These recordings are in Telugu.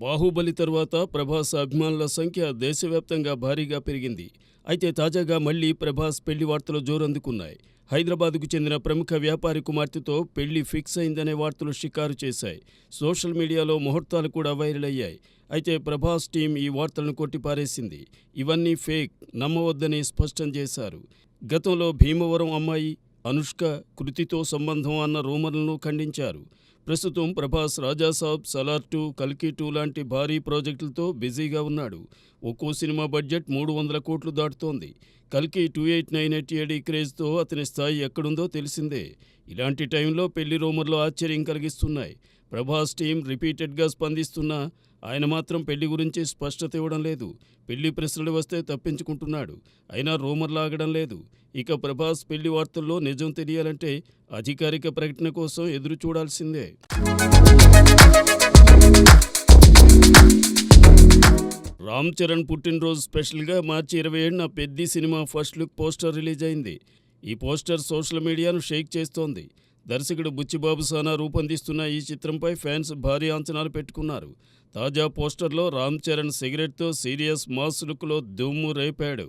బాహుబలి తర్వాత ప్రభాస్ అభిమానుల సంఖ్య దేశవ్యాప్తంగా భారీగా పెరిగింది. అయితే తాజాగా మళ్లీ ప్రభాస్ పెళ్లి వార్తలు జోరందుకున్నాయి. హైదరాబాద్కు చెందిన ప్రముఖ వ్యాపారి కుమార్తెతో పెళ్లి ఫిక్స్ అయిందనే వార్తలు షికారు చేశాయి. సోషల్ మీడియాలో ముహూర్తాలు కూడా వైరల్ అయ్యాయి. అయితే ప్రభాస్ టీం ఈ వార్తలను కొట్టిపారేసింది. ఇవన్నీ ఫేక్, నమ్మవద్దని స్పష్టం చేశారు. గతంలో భీమవరం అమ్మాయి అనుష్క కృతితో సంబంధం అన్న రూమర్లను ఖండించారు. ప్రస్తుతం ప్రభాస్ రాజాసాబ్, సలార్ 2, కల్కి 2 లాంటి భారీ ప్రాజెక్టులతో బిజీగా ఉన్నాడు. ఒక్కో సినిమా బడ్జెట్ 300 కోట్లు దాటుతోంది. కల్కి 2898 AD క్రేజ్తో అతని స్థాయి ఎక్కడుందో తెలిసిందే. ఇలాంటి టైంలో పెళ్లి రూమర్లు ఆశ్చర్యం కలిగిస్తున్నాయి. ప్రభాస్ టీం రిపీటెడ్గా స్పందిస్తున్నా ఆయన మాత్రం పెళ్లి గురించి స్పష్టత ఇవ్వడం లేదు. పెళ్లి ప్రశ్నలు వస్తే తప్పించుకుంటున్నాడు. అయినా రూమర్లు ఆగడం లేదు. ఇక ప్రభాస్ పెళ్లి వార్తల్లో నిజం తెలియాలంటే అధికారిక ప్రకటన కోసం ఎదురు చూడాల్సిందే. రామ్ చరణ్ పుట్టినరోజు స్పెషల్గా మార్చి 27న పెద్ది సినిమా ఫస్ట్ లుక్ పోస్టర్ రిలీజ్ అయింది. ఈ పోస్టర్ సోషల్ మీడియాను షేక్ చేస్తోంది. దర్శకుడు బుచ్చిబాబు సానా రూపొందిస్తున్న ఈ చిత్రంపై ఫ్యాన్స్ భారీ అంచనాలు పెట్టుకున్నారు. తాజా పోస్టర్లో రామ్ చరణ్ సిగరెట్తో సీరియస్ మాస్ లుక్లో దుమ్ము రేపాడు.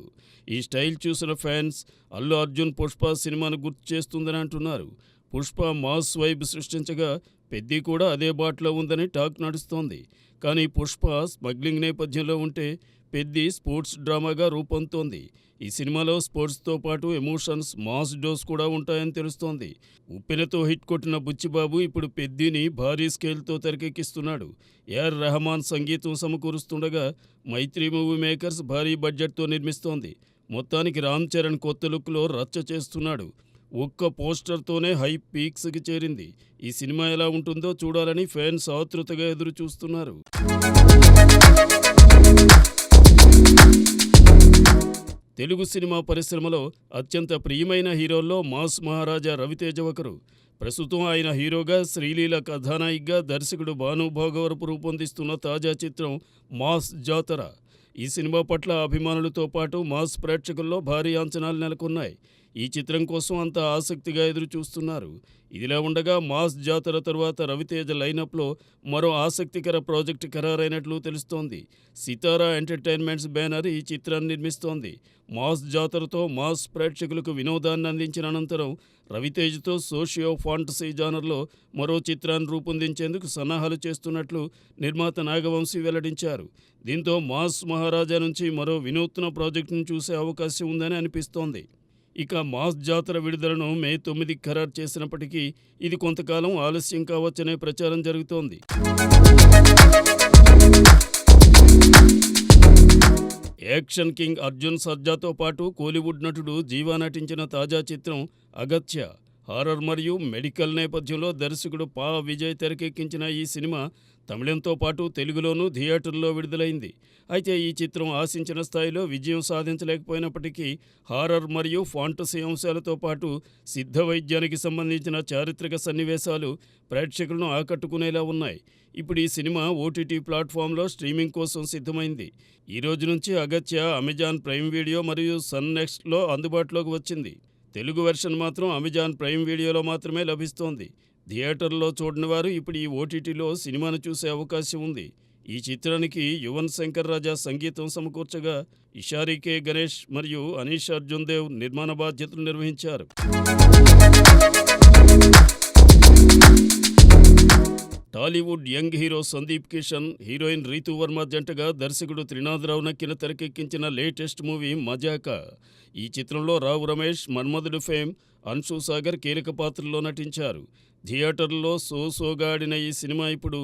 ఈ స్టైల్ చూసిన ఫ్యాన్స్ అల్లు అర్జున్ పుష్ప సినిమాను గుర్తు చేస్తుందని అంటున్నారు. పుష్ప మాస్ వైబ్ సృష్టించగా పెద్ది కూడా అదే బాటలో ఉందని టాక్ నడుస్తోంది. కానీ పుష్ప స్మగ్లింగ్ నేపథ్యంలో ఉంటే పెద్ది స్పోర్ట్స్ డ్రామాగా రూపొందుతోంది. ఈ సినిమాలో స్పోర్ట్స్తో పాటు ఎమోషన్స్, మాస్ డోస్ కూడా ఉంటాయని తెలుస్తోంది. ఉప్పెనతో హిట్ కొట్టిన బుచ్చిబాబు ఇప్పుడు పెద్దిని భారీ స్కేల్తో తెరకెక్కిస్తున్నాడు. ఏఆర్ రెహమాన్ సంగీతం సమకూరుస్తుండగా మైత్రి మూవీ మేకర్స్ భారీ బడ్జెట్తో నిర్మిస్తోంది. మొత్తానికి రామ్ చరణ్ కొత్త లుక్లో రచ్చ చేస్తున్నాడు. ఒక్క పోస్టర్తోనే హైప్ పీక్స్కి చేరింది. ఈ సినిమా ఎలా ఉంటుందో చూడాలని ఫ్యాన్స్ ఆతృతగా ఎదురు చూస్తున్నారు. తెలుగు సినిమా పరిశ్రమలో అత్యంత ప్రియమైన హీరోల్లో మాస్ మహారాజా రవితేజ ఒకరు. ప్రస్తుతం ఆయన హీరోగా, శ్రీలీల కథానాయికగా దర్శకుడు భాను భోగవరపు రూపొందిస్తున్న తాజా చిత్రం మాస్ జాతర. ఈ సినిమా పట్ల అభిమానులతో పాటు మాస్ ప్రేక్షకుల్లో భారీ అంచనాలు నెలకొన్నాయి. ఈ చిత్రం కోసం అంతా ఆసక్తిగా ఎదురు చూస్తున్నారు. ఇదిలా ఉండగా మాస్ జాతర తరువాత రవితేజ లైనప్లో మరో ఆసక్తికర ప్రాజెక్టు ఖరారైనట్లు తెలుస్తోంది. సితారా ఎంటర్టైన్మెంట్స్ బ్యానర్ ఈ చిత్రాన్ని నిర్మిస్తోంది. మాస్ జాతరతో మాస్ ప్రేక్షకులకు వినోదాన్ని అందించిన అనంతరం రవితేజతో సోషియో ఫాంటసీ జానర్లో మరో చిత్రాన్ని రూపొందించేందుకు సన్నాహాలు చేస్తున్నట్లు నిర్మాత నాగవంశీ వెల్లడించారు. దీంతో మాస్ మహారాజా నుంచి మరో వినూత్న ప్రాజెక్టును చూసే అవకాశం ఉందని అనిపిస్తోంది. ఇక మాస్ జాతర విడుదలను మే 9కి ఖరారు చేసినప్పటికీ ఇది కొంతకాలం ఆలస్యం కావచ్చనే ప్రచారం జరుగుతోంది. యాక్షన్ కింగ్ అర్జున్ సర్జాతో పాటు కోలీవుడ్ నటుడు జీవా నటించిన తాజా చిత్రం అగత్య. హారర్ మరియు మెడికల్ నేపథ్యంలో దర్శకుడు పా. విజయ్ తెరకెక్కించిన ఈ సినిమా తమిళంతో పాటు తెలుగులోనూ థియేటర్లో విడుదలైంది. అయితే ఈ చిత్రం ఆశించిన స్థాయిలో విజయం సాధించలేకపోయినప్పటికీ హారర్ మరియు ఫాంటసీ అంశాలతో పాటు సిద్ధ వైద్యానికి సంబంధించిన చారిత్రక సన్నివేశాలు ప్రేక్షకులను ఆకట్టుకునేలా ఉన్నాయి. ఇప్పుడు ఈ సినిమా ఓటీటీ ప్లాట్ఫామ్లో స్ట్రీమింగ్ కోసం సిద్ధమైంది. ఈ రోజు నుంచి అగత్య అమెజాన్ ప్రైమ్ వీడియో మరియు సన్ నెక్స్ట్లో అందుబాటులోకి వచ్చింది. తెలుగు వెర్షన్ మాత్రం అమెజాన్ ప్రైమ్ వీడియోలో మాత్రమే లభిస్తోంది. థియేటర్లో చూడని వారు ఇప్పుడు ఈ ఓటీటీలో సినిమాను చూసే అవకాశం ఉంది. ఈ చిత్రానికి యువన్ శంకర్ రాజా సంగీతం సమకూర్చగా ఇషారీ కె. గణేష్ మరియు అనీష్ అర్జున్ దేవ్ నిర్మాణ బాధ్యతలు నిర్వహించారు. Tollywood young hero Sandeep Kishan, heroine Ritu Varma జంటగా దర్శకుడు త్రినాథరావు నక్కిన తెరకెక్కించిన లేటెస్ట్ మూవీ మజాకా. ఈ చిత్రంలో రావు రమేష్, మన్మధుడు ఫేమ్, అన్షు సాగర్ కీలక పాత్రల్లో నటించారు. థియేటర్లో సోగా ఆడిన ఈ సినిమా ఇప్పుడు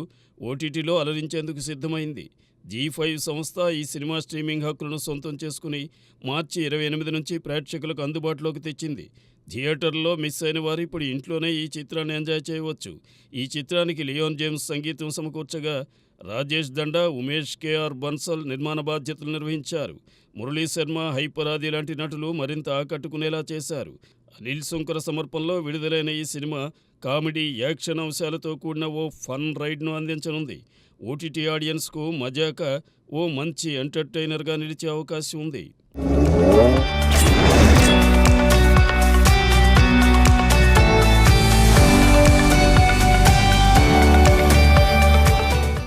ఓటీటీలో అలరించేందుకు సిద్ధమైంది. G5 సంస్థ ఈ సినిమా స్ట్రీమింగ్ హక్కులను సొంతం చేసుకుని మార్చి 28 నుంచి ప్రేక్షకులకు అందుబాటులోకి తెచ్చింది. థియేటర్లో మిస్ అయిన వారు ఇప్పుడు ఇంట్లోనే ఈ చిత్రాన్ని ఎంజాయ్ చేయవచ్చు. ఈ చిత్రానికి లియోన్ జేమ్స్ సంగీతం సమకూర్చగా రాజేష్ దండా, ఉమేష్ కేఆర్ బన్సల్ నిర్మాణ బాధ్యతలు నిర్వహించారు. మురళీ శర్మ, హైపరాది లాంటి నటులు మరింత ఆకట్టుకునేలా చేశారు. అనిల్ సుంకర సమర్పణలో విడుదలైన ఈ సినిమా కామెడీ, యాక్షన్ అంశాలతో కూడిన ఓ ఫన్ రైడ్ను అందించనుంది. ఓటీటీ ఆడియన్స్కు మజాకా ఓ మంచి ఎంటర్టైనర్గా నిలిచే అవకాశం ఉంది.